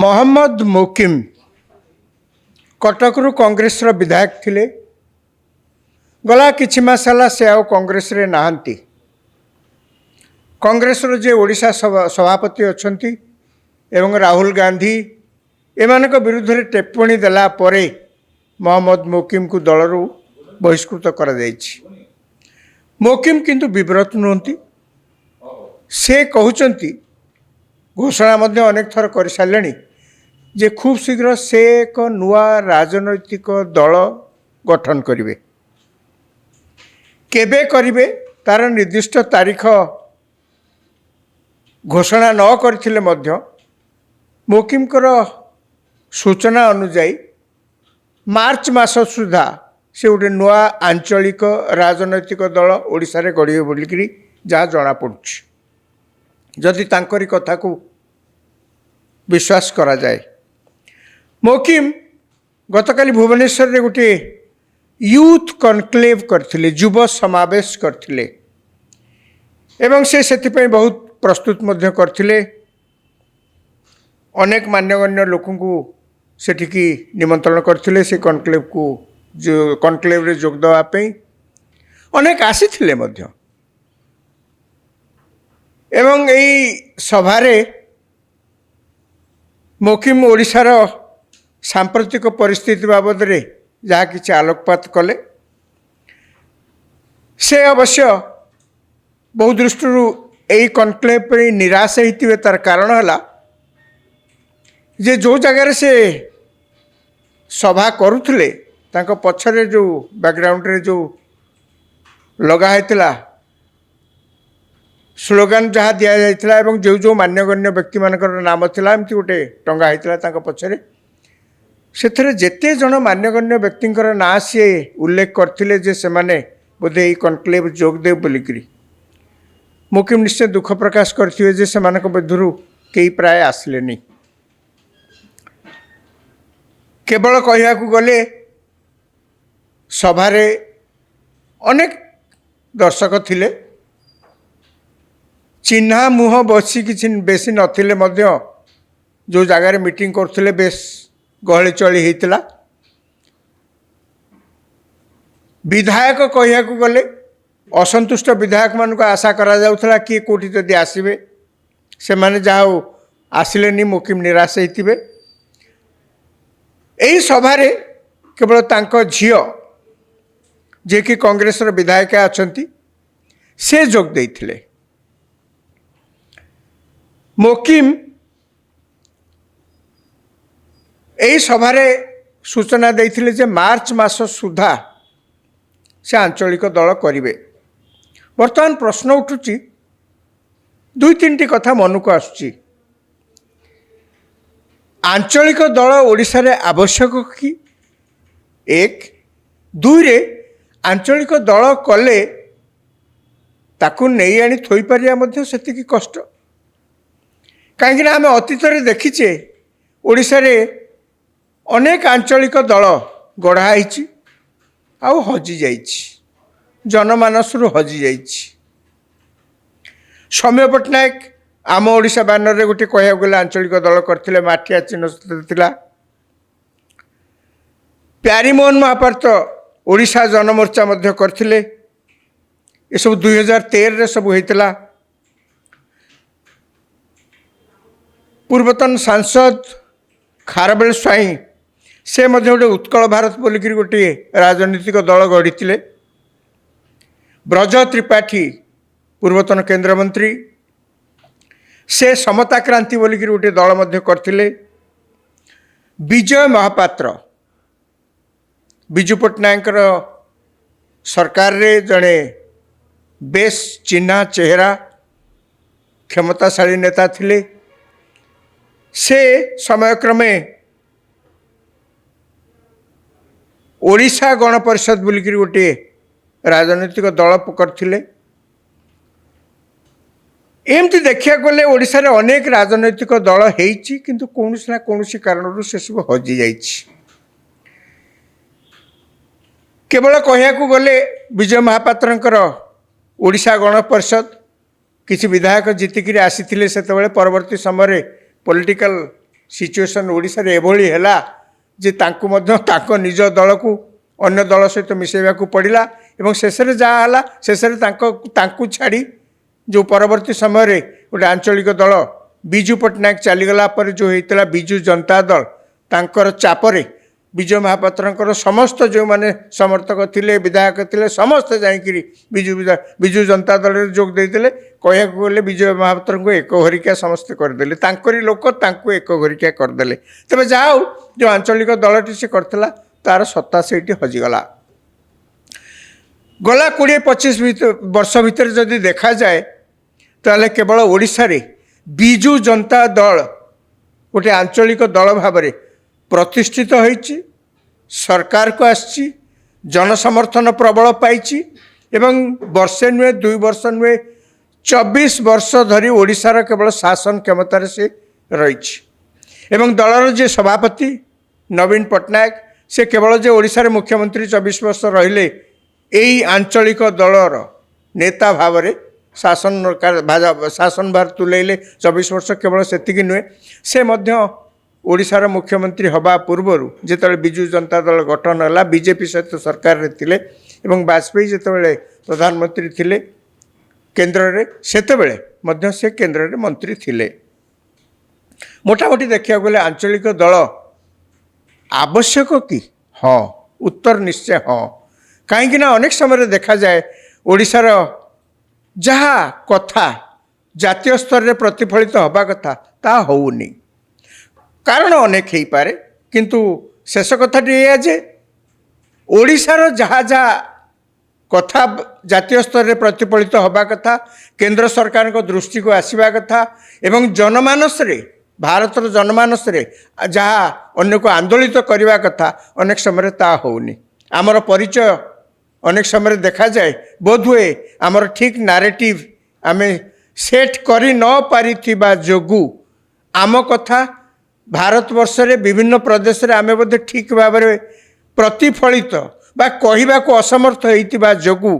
मोहम्मद मोकिम कटकरू कांग्रेस विधायक थिले। गला किछि मास होला से आउ कांग्रेस रे नाहंती। कांग्रेस रो जे ओडिशा सभापति अछंती एवं राहुल गांधी एमानक विरुद्ध रे टिप्पणी देला परे मोहम्मद मोकिम को दलरू बहिष्कृत करा जायछि। मोकिम किंतु विव्रत नुहंती। से कहउचंती घोषणा मध्य अनेक थर कर सारे जे खूब शीघ्र से एक नुआ राजनैतिक दल गठन करिवे। केबे करिवे तार निर्दिष्ट तारीख घोषणा न करथिले मध्य मोकिमकर सूचना अनुजाई मार्च मास सुधा से गोटे नुआ आंचलिक राजनैतिक दल ओडिशा रे गढ़िवे बोलिकी जहाँ जना पड़ुछि। जदि तांकरी कथा को विश्वास करा जाए। मोकिम गतकाली भुवनेश्वर रे गोटे यूथ कनक्लेव करथिले, युव समावेश करथिले एवं से सेतिपई बहुत प्रस्तुत मध्य करथिले। अनेक मान्यगण्य लोकों को सेठिकी निमंत्रण करथिले। से कनक्लेव को जो कनक्लेव रे जोग देवा पई अनेक आसीथिले मध्य एवं यही सभारे मोकिम ओडिशार सांप्रतिक परिस्थिति बाबद रे जहाँ किसी आलोकपात कले। से अवश्य बहु दृष्टि यही कनक्लेव पर निराश होते तार कारण है जे जो जगार से सभा करुले तांको पछरे जो बैकग्राउंड रे जो लगा होता स्लोगान जहाँ दि जाइथिला एवं जो जो मान्यगण्य व्यक्ति मानकर नाम थिला एमती गोटे टंगा होता तांको पछरे सेथरे जेते जन मान्यगण्य व्यक्तिंकर ना सी उल्लेख करथिले जे सेमाने बोधे ई कनक्लेव जोग दे बोलिकरी। मोकिम निश्चय दुख प्रकाश करथिवे जे सेमानक मध्यरु केही प्राय आसलेनी। केवल कहिया को गले सभारे अनेक दर्शक थिले। चिन्हा मुह बसी किसी बेसी नथिले मध्य जो जगार मीटिंग करथिले बेस गहली चली होता। विधायक कहिया को गले असंतुष्ट विधायक मान को आशा करा जाउथला कि कोठी जदि आसीबे से माने जाओ आसिलेनी मोकिम निराश होइतिबे। एही सभारे केवल तांको झियो जे कि कांग्रेस रो विधायक अछंती से जोग देइथिले। मोकिम यही सभारे सूचना देइथिले जे मार्च मास सुधा से आंचलिक दल करिवे। वर्तमान प्रश्न उठुची दुई तीन कथा मन को आसुची। आंचलिक दल ओडिशा रे आवश्यक कि एक दुई रे आंचलिक दल कले ताकू नहीं आनी थोई पारिया मध्य सेतिकी कष्ट। कहीं आम अतीत देखीचे ओडिशा रे अनेक आंचलिक दल गढ़ाई आउ हजि जाइछि, जनमानसरु हजि जाइछि। सौम्य पट्टनायक आम ओडिशा बैनर रे गोटे कह गले आंचलिक दल करथिले, माटिया चिन्ह थिला। प्यारीमोहन महापात्र ओडिशा जनमोर्चा मध्य करथिले। ये सब 2013 रे सब होइतला। पूर्वतन सांसद खारबेल स्वाई से मध्य गोटे उत्कल भारत बोलिक गोटे राजनीतिक दल गढ़ी। ब्रज त्रिपाठी पूर्वतन केंद्रमंत्री से समता क्रांति बोलिक गोटे दल मध्य करथिले। विजय महापात्र विजु पट्टनायक सरकार रे जड़े बेस चिन्हा चेहरा क्षमताशाली नेता थिले। से समयक्रमे ओडिशा गण परिषद बोलिक गोटे राजनीतिक दल करथिले। एमती देखिया गले ओडिशा रे अनेक राजनीतिक दल हेइछि किंतु कौनसी ना कौनसी कारणरू से सब हजि जाइछि। केवल कहिया को गले विजय महापात्रंकर ओडिशा गण परिषद किसी विधायक जीतिकी आसी सेतबेले परवर्ती समय पॉलिटिकल सिचुएसन ओडिशा रे एभली हैला जे तांकु मध्य तांको निज दल को अन्य दल सहित मिसेबा को पड़िला एवं शेष रे जा हला शेष रे तांकु छाड़ी जो परवर्ती समय रे गोटे आंचलिक दल बिजू पट्टनायक चलीगला पर जो होता बिजू जनता दल तांकर चापरे विजय महापात्र समस्त जो माने समर्थक थिले विधायक थिले समस्त जाइकिरी बिजू जनता दल रे जोग देइतिले कहया गले विजय महापात्र को एक घरिका समस्त करदेले तांकरी लोक तांको एक घरिका करदेले तबे जाओ जो आंचलिक दलटी से करथिला तार सत्ता सेठी हजिगला गला 20-25 वर्ष भितर जदि देखा जाए ताले केवल ओडिशा रे बिजू जनता दल गोटे आंचलिक दल भाव में प्रतिष्ठित होइछि सरकार को आछि जनसमर्थन प्रबल पाइछि एवं वर्षे नुहे 2 वर्ष नुहे 24 वर्ष धरी ओडिशार केवल शासन क्षमतार से रही एवं दलर जे सभापति नवीन पट्टनायक से केवल जे ओडिशार मुख्यमंत्री 24 वर्ष रहिले यही आंचलिक दलर नेता भाव में शासन भार तुलेले 24 वर्ष केवल सेतिकी नुहे से मध्य ओडिशार मुख्यमंत्री हवा पूर्वर जिते बिजू जनता दल गठन है बीजेपी सहित सरकार रे थिले एवं वाजपेयी जिते प्रधानमंत्री थिले केंद्र रे सेतेबेले मध्य से केंद्र रे मंत्री थिले मोटामोटी देखिया गले आंचलिक दल आवश्यक कि हाँ उत्तर निश्चय हाँ कहीं अनेक समय देखा जाए ओडिशार जहा कथा जातीय स्तर रे प्रतिफलित हवा कथा ता होउनी कारण अनेक हो पारे किंतु शेष कथाटी यह जे ओडिशार जहाँ जहाँ कथा जातीय स्तर रे प्रतिफलित हवा कथा केंद्र सरकार को दृष्टि को आसवा कथा एवं जनमानस रे भारतर जनमानस रे जहाँ अन्य को आंदोलित करने कथा अनेक समय ता होउनी आमर परिचय अनेक समय देखा जाए बोधहुए आमर ठीक नारेटिव आमे सेट करी न पारिथिबा जोगु आम कथा भारतवर्ष रे विभिन्न प्रदेश रे आमे बोधे ठीक भाव में प्रतिफलित बा कहवा को असमर्थ होइतिबा जोगु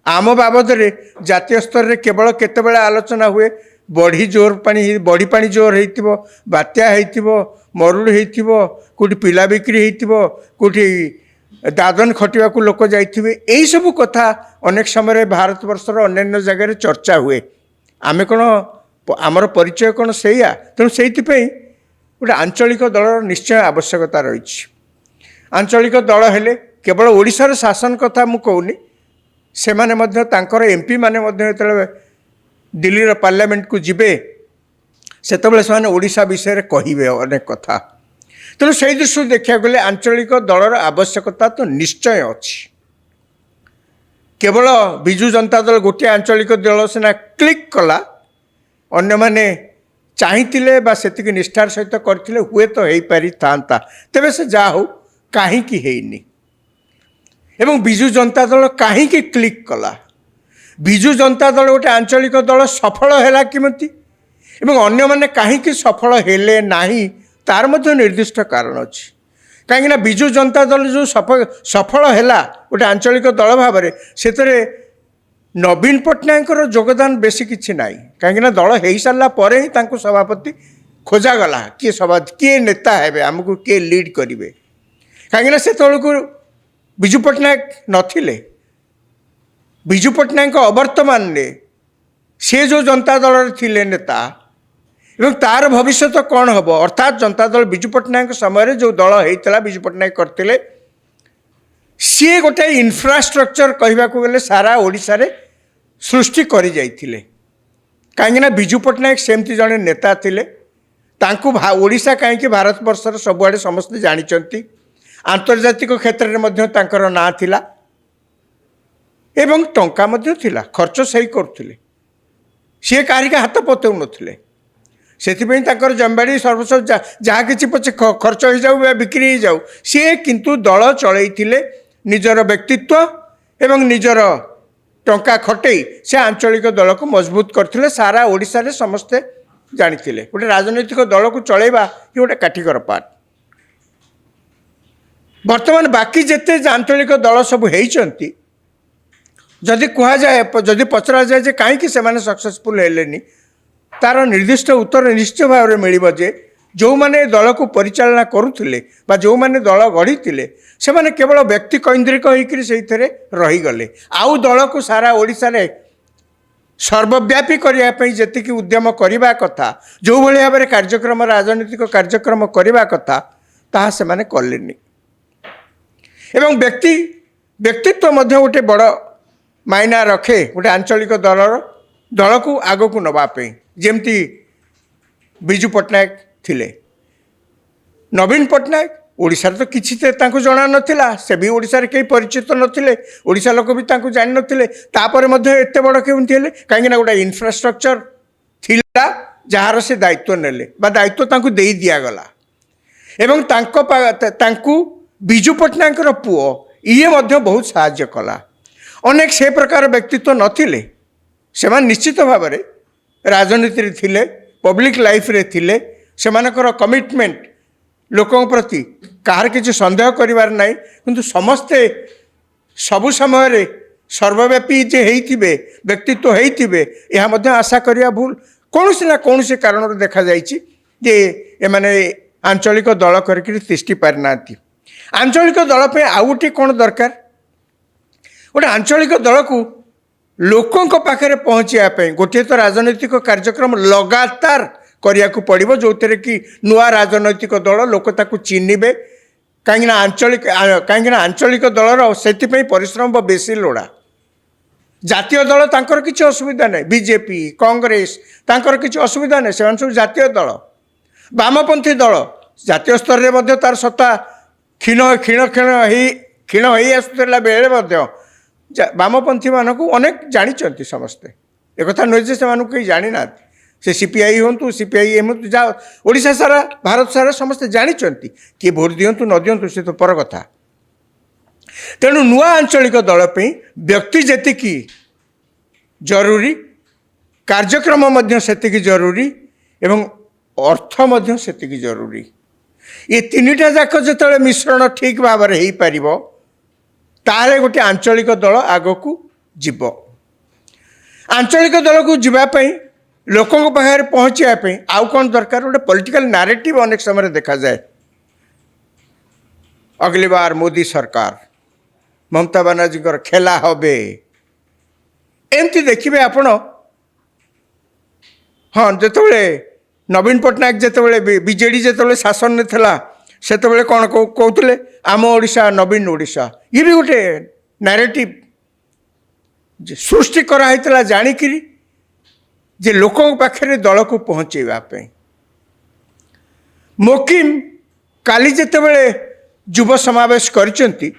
आम बाबद रे जातीय स्तर रे केवल केतेबेले आलोचना हुए बढ़ी पानी जोर होइतिबो बात्या होइतिबो मरुड़ी होइतिबो कोठी पिला बिक्री होइतिबो कोठी दादन खटिया को लोक जाइथिबे एई सब कथा अनेक समय भारतवर्ष रो अन्य जगह चर्चा हुए आमे कोन आमर परिचय कोन सेया तेणु सेइथिपई गोटे आंचलिक दलर निश्चय आवश्यकता रही आंचलिक दल हेले केवल ओडिशार शासन कथा मु कहूनी से माने मध्य तांकर एमपी माने मध्य दिल्ली पार्लियामेंट को जिबे सेतबेले से ओडिशा विषय रे कहिबे अनेक कथा तेणु से दृष्टि देखा गले आंचलिक दलर आवश्यकता तो निश्चय अच्छी केवल बिजू जनता दल गोटे आंचलिक दल सीना क्लिक कला अन्य माने चाहिए बा सेतिकी निष्ठार सहित करथिले हुए तो हो पारि था तेबे से जा हो कहीं हेनी एवं बिजू जनता दल कहीं क्लिक कला बिजू जनता दल गोटे आंचलिक दल सफल है किमती एवं अन्य माने कहीं सफल हेले नाही तार मध्य निर्दिष्ट कारण अच्छी कहीं बिजू जनता दल जो सफल है गोटे आंचलिक दल भाव में से नवीन पट्टनायक योगदान बेसी किछि नाई कहीं दल हो सारा पर ही तांको सभापति खोजागला किए सभा किए नेता है आमको किए लीड करेंगे कहीं से को बिजू पट्टनायक नथिले बिजू पट्टनायक अवर्तमान ने से जो जनता दल थिले नेता एवं तार भविष्य कौन हम अर्थात जनता दल बिजू पट्टनायक समय जो दल होता बिजू पट्टनायक करते सी गोटे इन्फ्रास्ट्रक्चर कहवाक गले सारा ओडिशा रे सृष्टि करी जाइथिले कहीं बिजू पट्टनायक सेमती जड़े नेता थिले तांकु ओडिशा कहीं भारतवर्षर सबुआड़े समस्ते जानिचंती आंतर्जातिक क्षेत्र में मध्य तांकर ना थिला एवं टंका मध्य थिला खर्च सही करथिले सी कारिका हाथ पतौ नथिले सेथिपई तांकर जमबाड़ी सर्वस्व जहाँ किसी पछे खर्च हो जाऊ या बिक्री हो जाऊ सी किंतु दल चलैथिले निजर व्यक्तित्व एवं निजर टंका खटई से आंचलिक दल को मजबूत करथिले सारा ओडिशा रे समस्ते जानिथिले गोटे राजनैतिक दल को चलैबा ये गोटे काठिकर पाठ वर्तमान बाकी जेते आंचलिक दल सब होइचंती जदि कहा जाए जदि पचरा जाए जे कहीं से सक्सेसफुल हेलेनी तार निर्दिष्ट उत्तर निश्चित भाव में मिल जे जो माने दल को परिचालना करुले जो माने दल गढ़ी से माने केवल व्यक्ति कैन्द्रिक होकर से रहीगले आउ दल को सारा ओडिशा रे सर्वव्यापी करने जी उद्यम करने कथा जो भाई भाव में कार्यक्रम राजनीतिक कार्यक्रम करने कथा ताहा से माने कलेनी एवं व्यक्तित्व मध्य गोटे बड़ मायना रखे गोटे आंचलिक दल को आग को नवापे जमती बिजू पट्टनायक थिले नवीन पट्टनायक ओडिशार तो किसी जना नथिला से भी ओडिशार कई परिचित नथिले ओडिशा लोक भी तांको जानि नथिले तापर मध्ये एते बड़ केउंती हेले काहेकि ना गोटे इन्फ्रास्ट्रक्चर थिला जार से दायित्व नेले बा दायित्व तांको देई दिया गला एवं तांको बिजू पट्टनायकर पुओ इए मध्ये बहुत साहाय्य कला अनेक से प्रकार व्यक्तित्व नथिले सेमान निश्चित भाव में राजनीति रे थिले पब्लिक लाइफ रे थिले सेमानकर कमिटमेंट लोकों प्रति कहार किसी सन्देह करिवार नहीं किंतु समस्ते सबु समय रे सर्वव्यापी जे हेइथिबे व्यक्तित्व हेइथिबे यह मध्य आशा करिया भूल कौन ना कौन से कारण देखा जाइछि जे एमाने आंचलिक दल करके तिष्टि पारि नांती आंचलिक दल पे आउ गोटे कौन दरकार गोटे आंचलिक दल को लोकों पाखे पहुँचापी गोटे तो राजनैतिक कार्यक्रम लगातार करिया को पड़ो जो कि नुआ राजनैतिक दल लोक ताकू चिन्हबे कहीं आंचलिक दलर से परिश्रम बेसी लोड़ा जातीय दल तांकर किसी असुविधा नहीं बीजेपी कांग्रेस तांकर किसी असुविधा नहीं से सब जातीय दल वामपंथी दल जातीय स्तर में मध्य तार सत्ता क्षीण क्षीण क्षीण हो आसुला बेले वामपंथी मानक अनेक जानी समस्ते एक नुहे से कहीं जानी ना से सीपीआई हूँ सीपीआई हूँ जा ओडिशा सारा भारत सारा समस्ते जानी किए भोट दिंतु न दिंतु से तो पर कथा तेणु नुआ आंचलिक दल पे व्यक्ति जेतिकी जरूरी कार्यक्रम मध्य सेतिकी जरूरी एवं अर्थ मध्य सेतिकी जरूरी ये तीनिटा जाक जो मिश्रण ठीक भाव में हो पार तारे गोटे आंचलिक दल आग को जीव आंचलिक दल को जीवाई लोकों पाखे पहुँचापी आउ कौन दरकार गोटे पॉलिटिकल नैरेटिव अनेक समय देखा जाए अगली बार मोदी सरकार ममता बनर्जी खेला हबे एमती देखिए आपण हाँ जिते नवीन पट्टनायक जिते बीजेडी जिते शासन में थिला सेतबेले कौन कहते आम ओडिशा नवीन ओडिशा ये भी गोटे नैरेटिव सृष्टि कराइला जाणिकी जे लोकों पाखे दल को पहुँचवाई मोकिम काली जितेबले युव समावेश करछंती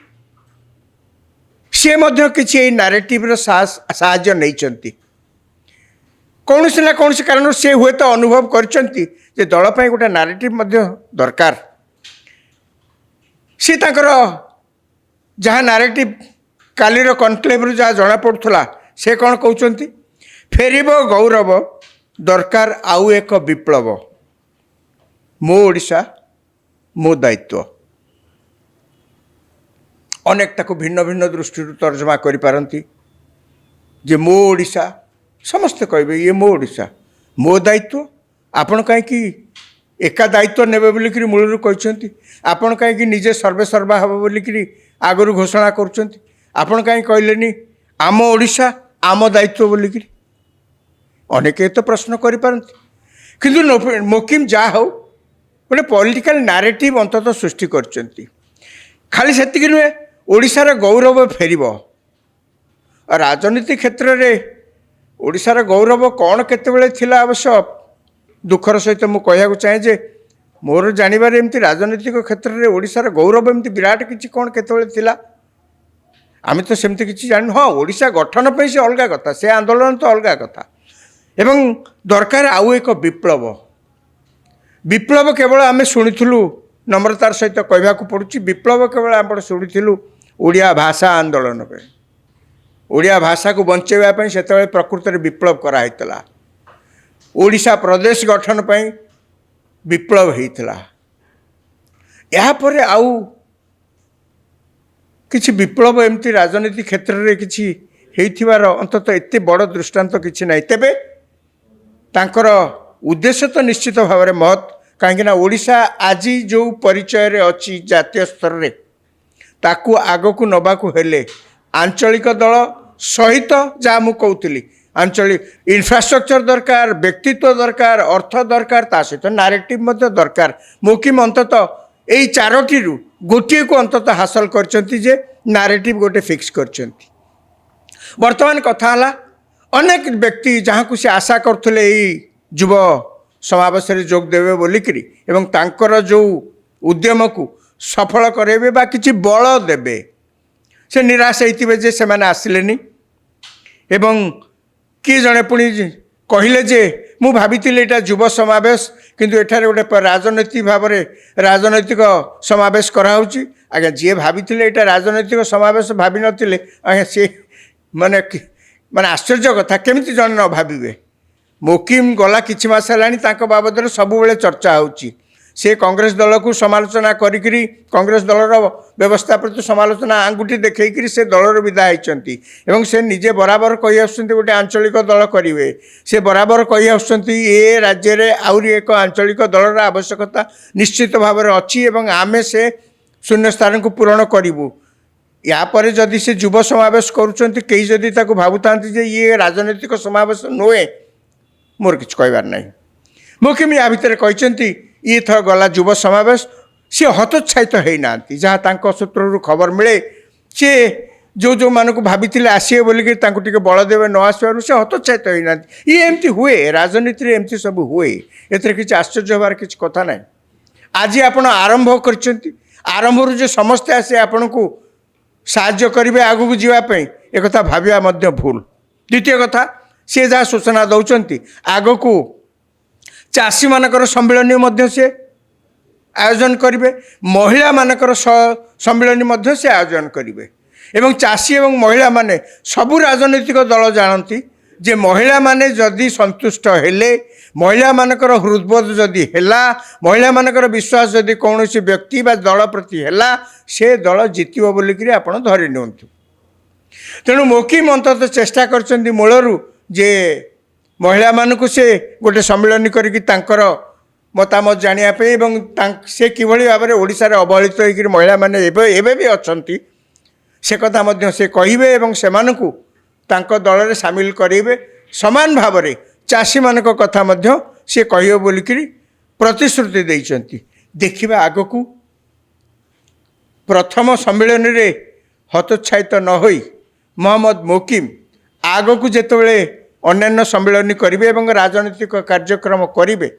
से मध्य किसी नैरेटिव साहाय्य नहीं कौन से ना कौन से कारण से हुए तो अनुभव करछंती जे दल पर गोटे नैरेटिव मध्य दरकार सी तांकर जहाँ नैरेटिव कालीर कनक्लेव जहाँ जना पड़ुला से कौन कहते फेरिब गौरव दरकार आउ एक विप्लव मो ओडिशा मो दायित्व अनेक ताको भिन्न भिन्न दृष्टि तर्जमा करिपारंती जे मो ओडिशा समस्ते कहबे ये मो ओडिशा मो दायित्व आपण कहीं एका दायित्व नेबे बोलिकी मूलर कहते आपण कहीं निजे सर्वे सर्वा हम बोलिकी आगु घोषणा करुँच आपण कहीं कहलेनी आम ओडिशा आम दायित्व बोलिकी अनेक तो प्रश्न करिपारंती किंतु मोकिम जा हो गोटे पॉलिटिकल नैरेटिव अंतत सृष्टि करछंती खाली सेतिक नुहे ओडिशार गौरव फेरिब राजनीति क्षेत्र में ओडिशार गौरव कौन केतेबेले थिला अवश्य दुखर सहित मुझे कहूँ चाहे जे मोर जानवर एमती राजनीतिक क्षेत्र में ओडिशार गौरव एमती विराट किसी कौन केतेबेले थिला आम तो सेमती किसी जान हाँ ओडिशा गठन पे से अलग कथा से आंदोलन तो अलग कथा एवं दरकार आउ एक विप्लव विप्लव केवल आम शुणुलु नम्रतार सहित कहवा पड़ुछि विप्लव केवल आम शुणुलु ओडिया भाषा आंदोलन पे ओडिया भाषा को बंचाइवाई से प्रकृत में विप्लव कराइला ओडिशा प्रदेश गठन पर विप्लव होता यापर आउ किसी विप्लव एमती राजनीति क्षेत्र में किसी होइथिबार अंतत एत बड़ दृष्टांत किसी ना तेबे तांकर उद्देश्य तो निश्चित भाव में महत् कहीं ओडिशा आज जो परिचय अच्छी जातीय स्तर में ताकू आग को नवा हेले आंचलिक दल सहित जहाँ मुझे कहती आंचलिक इन्फ्रास्ट्रक्चर दरकार, व्यक्तित्व दरकार, अर्थ दरकार, ता सहित नारेटिव दरकार। मुकिम अंतत यही चारोटी गोटे को अंतत हासिल कर नारेटिव गोटे फिक्स कर। वर्तमान कथा अनेक व्यक्ति जहाँ को से आशा करते युव समावेश जोग देवे बोलिकी एवं तांकर जो उद्यम को सफल करेबे बा किछि बल देबे से निराश होइतिबे जे से माने आसिलेनी। एवं किए जड़े पुणी कहले जे मु भावितिले एटा युव समावेश किंतु एठारे गोटे राजनैतिक भाव में राजनैतिक समावेश कराउची। आज्ञा जी भावितिले एटा राजनैतिक समावेश भावी नथिले आज्ञा से माने माने आश्चर्य कथा केमिति जन न भाविबे। मुकिम गला किछि मास हेलानी तांको बाबदरे सबुबेले चर्चा होउची। से कांग्रेस दल को समालोचना करी कांग्रेस दलर व्यवस्था प्रति समालोचना आंगुठी देखैकरी से दलर विदा होती एवं से निजे बराबर कही आसुचंती गोटे आंचलिक दल करेंगे। से बराबर कही आसुचंती ए राज्य में आउरी एक आंचलिक दलर आवश्यकता निश्चित भाव में अच्छी एवं आमे से शून्य स्थान को पूरण करूँ। यापर जदि से युव समावेश करुँच कई जदि भावुता ये राजनैतिक समावेश नुहे मोर किछ कहबार नहीं। मुखिम या भितर कहते ये थर गला युव समावेश सी हतोत्साहित होना जहाँ सूत्र खबर मिले सी जो जो मानक भाई आसवे बोलिक बल देवे न आसवर से हतोत्साहित होना। ये एमती हुए राजनीति एमती सब हुए एथरे किसी आश्चर्य होबार किसी कथा ना। आज आपण आरंभ कर आरंभ जो समस्ते आसे आपण को साहाय्य करेंगे आगू को जीवाई एक भाविया भूल। द्वितीय कथा सी जहाँ सूचना दौरान आग को चाषी मानकर सम्मिलन से आयोजन करेंगे, महिला मानकर सम्मिलन से आयोजन करेंगे एवं चाषी एवं महिला माने सबु राजनैतिक दल जानती जे महिला माने जदि संतुष्ट हेले महिला मानकर हृदबोध जदि हेला महिला मानकर विश्वास जदि कौन व्यक्ति बा दल प्रति हेला से दल जितब बोलिक आप धरी नियंतु। तेणु मुकिम अंततः चेष्टा कर मूलरू जे महिला मानक से गोटे सम्मिलन करके मतामत जानापी से किभली भाव में ओडिशा रे अवहेलित होकर महिला माने एबे भी अच्छी से कथा से कहे एवं से दल में सामिल करेंगे। समान भाव में चाषी मानक कथा से कह बोलिक प्रतिश्रुति देइचंती। देखिबा आग को प्रथम सम्मिलन रे हतोत्साहित न होई मोहम्मद मुकिम आग को जेतबेले अन्यान्य सम्मिलन करेंगे एवं राजनीतिक कार्यक्रम करेंगे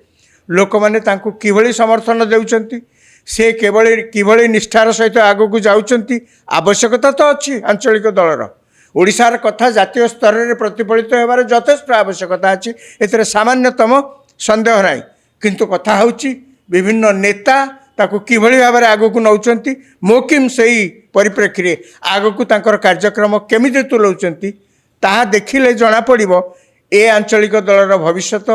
लोक मैंने किभली समर्थन देउचंती से केवल किभली निष्ठार सहित आग को जाउचंती। आवश्यकता तो अच्छी आंचलिक दलर ओडिशार कथा जातीय स्तर में प्रतिफलित होबार यथेष्ट आवश्यकता अच्छी एथिरे सामान्यतम संदेह ना। किंतु कथा होची विभिन्न नेता ताकू किभली भाव में आग को नौचंती। मुकिम सही परिप्रेक्षी में आग को तांकर कार्यक्रम केमिति तुलाउचंती ताहा देखिले जना पड़िबो ए आंचलिक दलर भविष्यत